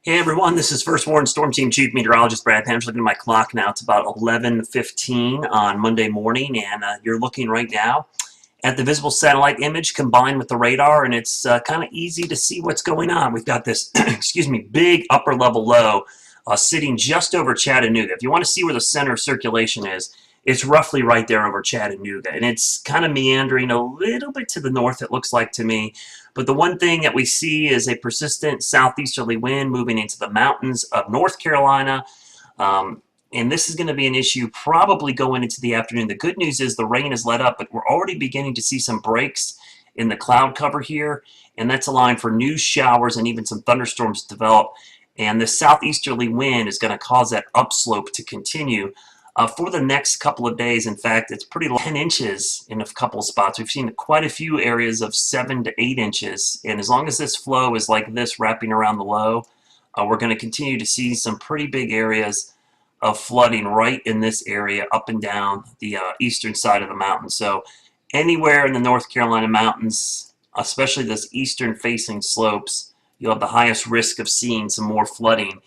Hey everyone, this is First Warn Storm Team Chief Meteorologist Brad Pam. Looking at my clock now. It's about 11:15 on Monday morning, and you're looking right now at the visible satellite image combined with the radar, and it's kind of easy to see what's going on. We've got this, excuse me, big upper level low sitting just over Chattanooga. If you want to see where the center of circulation is, it's roughly right there over Chattanooga, and it's kind of meandering a little bit to the north, it looks like to me. But the one thing that we see is a persistent southeasterly wind moving into the mountains of North Carolina. And this is going to be an issue probably going into the afternoon. The good news is the rain has let up, but we're already beginning to see some breaks in the cloud cover here, and that's allowing for new showers and even some thunderstorms to develop. And the southeasterly wind is going to cause that upslope to continue for the next couple of days. In fact, it's pretty low, 10 inches in a couple of spots. We've seen quite a few areas of 7 to 8 inches, and as long as this flow is like this, wrapping around the low, we're going to continue to see some pretty big areas of flooding right in this area up and down the eastern side of the mountain. So anywhere in the North Carolina mountains, especially this eastern facing slopes, you'll have the highest risk of seeing some more flooding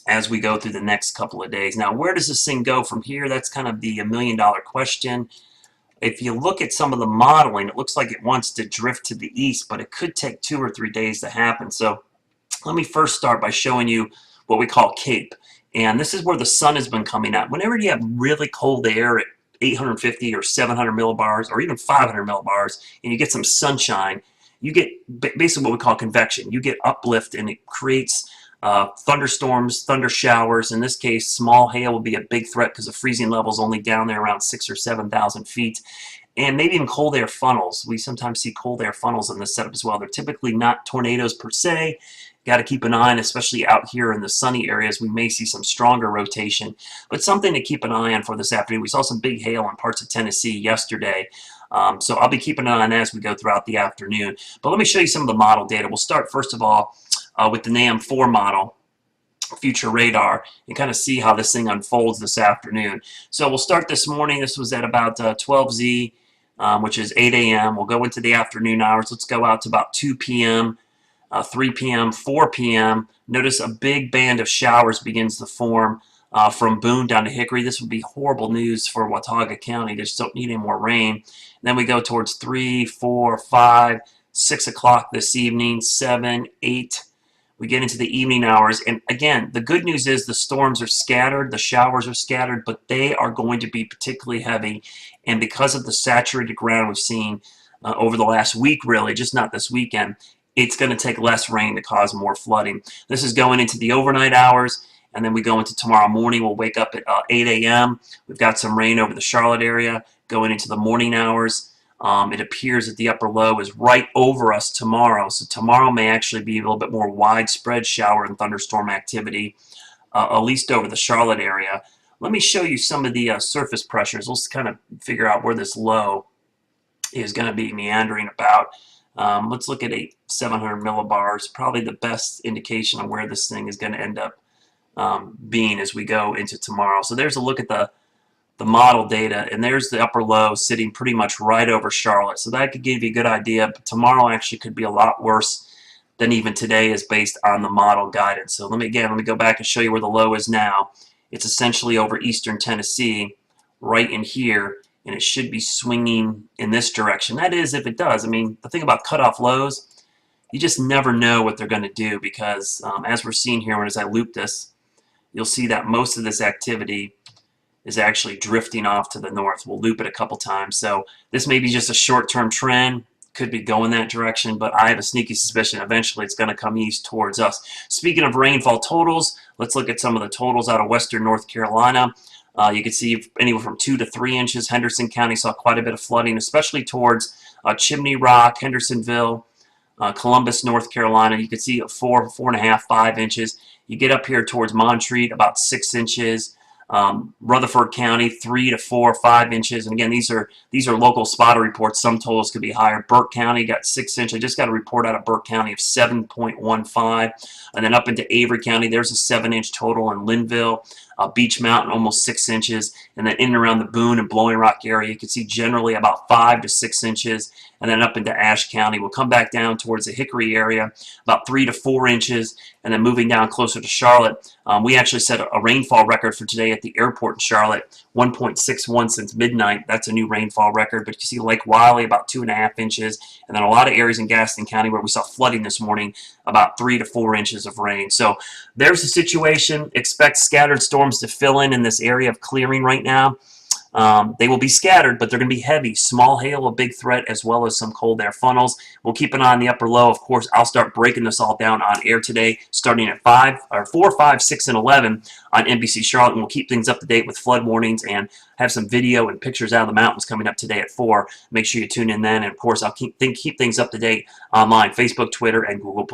as we go through the next couple of days. Now, where does this thing go from here? That's kind of the $1,000,000 question. If you look at some of the modeling, it looks like it wants to drift to the east, but it could take 2 or 3 days to happen. So let me first start by showing you what we call CAPE. And this is where the sun has been coming out. Whenever you have really cold air at 850 or 700 millibars or even 500 millibars, and you get some sunshine, you get basically what we call convection. You get uplift, and it creates thunderstorms, thunder showers. In this case, small hail will be a big threat because the freezing level is only down there around 6,000 or 7,000 feet. And maybe even cold air funnels. We sometimes see cold air funnels in this setup as well. They're typically not tornadoes per se. Got to keep an eye on, especially out here in the sunny areas. We may see some stronger rotation, but something to keep an eye on for this afternoon. We saw some big hail in parts of Tennessee yesterday. So I'll be keeping an eye on that as we go throughout the afternoon. But let me show you some of the model data. We'll start first of all with the NAM4 model, future radar, and kind of see how this thing unfolds this afternoon. So we'll start this morning. This was at about 12Z, which is 8 a.m. We'll go into the afternoon hours. Let's go out to about 2 p.m., 3 p.m., 4 p.m. Notice a big band of showers begins to form from Boone down to Hickory. This would be horrible news for Watauga County. They just don't need any more rain. And then we go towards 3, 4, 5, 6 o'clock this evening, 7, 8. We get into the evening hours, and again, the good news is the storms are scattered, the showers are scattered, but they are going to be particularly heavy, and because of the saturated ground we've seen over the last week, really, just not this weekend, it's going to take less rain to cause more flooding. This is going into the overnight hours, and then we go into tomorrow morning. We'll wake up at 8 a.m. We've got some rain over the Charlotte area going into the morning hours. It appears that the upper low is right over us tomorrow, so tomorrow may actually be a little bit more widespread shower and thunderstorm activity, at least over the Charlotte area. Let me show you some of the surface pressures. Let's kind of figure out where this low is going to be meandering about. Let's look at 700 millibars, probably the best indication of where this thing is going to end up being as we go into tomorrow. So there's a look at the model data, and there's the upper low sitting pretty much right over Charlotte. So that could give you a good idea, but tomorrow actually could be a lot worse than even today is based on the model guidance. So let me go back and show you where the low is now. It's essentially over eastern Tennessee, right in here, and it should be swinging in this direction. That is, if it does. I mean, the thing about cutoff lows, you just never know what they're going to do because as we're seeing here, and as I loop this, you'll see that most of this activity is actually drifting off to the north. We'll loop it a couple times. So this may be just a short-term trend, could be going that direction, but I have a sneaky suspicion eventually it's going to come east towards us. Speaking of rainfall totals, let's look at some of the totals out of western North Carolina. You can see anywhere from 2 to 3 inches. Henderson County saw quite a bit of flooding, especially towards Chimney Rock, Hendersonville, Columbus, North Carolina. You can see 4, 4.5, 5 inches. You get up here towards Montreat, about 6 inches. Rutherford County 3 to 4, 5 inches, and again these are local spotter reports. Some totals could be higher. Burke County got 6 inches. I just got a report out of Burke County of 7.15, and then up into Avery County there's a 7-inch total in Linville. Beach Mountain almost 6 inches, and then in and around the Boone and Blowing Rock area you can see generally about 5 to 6 inches, and then up into Ashe County. We'll come back down towards the Hickory area, about 3 to 4 inches, and then moving down closer to Charlotte. We actually set a rainfall record for today at the airport in Charlotte, 1.61 since midnight. That's a new rainfall record. But you see Lake Wiley about 2.5 inches, and then a lot of areas in Gaston County where we saw flooding this morning, about 3 to 4 inches of rain. So there's the situation. Expect scattered storms to fill in this area of clearing right now. They will be scattered, but they're going to be heavy. Small hail, a big threat, as well as some cold air funnels. We'll keep an eye on the upper low. Of course, I'll start breaking this all down on air today, starting at 4, 5, 6, and 11 on NBC Charlotte, and we'll keep things up to date with flood warnings and have some video and pictures out of the mountains coming up today at 4. Make sure you tune in then, and of course, I'll keep things up to date online, Facebook, Twitter, and Google+.